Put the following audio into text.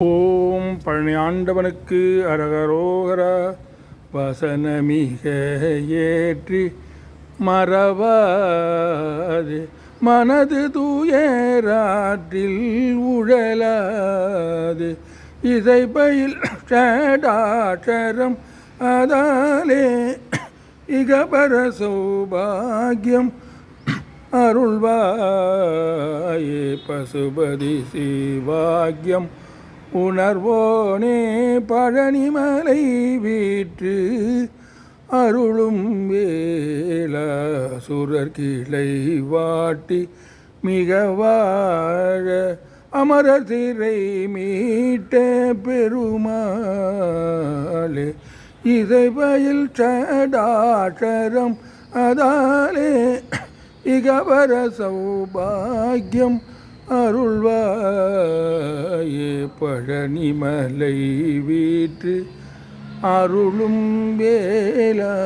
ஓம் பழனி ஆண்டவனுக்கு அரகரோகரா. வசனமிக ஏற்றி மறவாது மனது தூயராற்றில் உழலாது இசைப்பயில் ஷடாட்சரம் அதாலே இகபர சௌபாகியம் அருள்வாயே பசுபதி சிவாக்கியம் உணர்வோனே பழனிமலை வீற்று அருளும் வேலாசுரர் கிளை வாட்டி மிக வாழ அமரர் சிறை மீட்ட பெருமாளே இசைபயில் ஷடாட்சரம் அதாலே இகபர சௌபாகியம் அருள்வாயே பழனிமலை வீற்று அருளும் வேலா.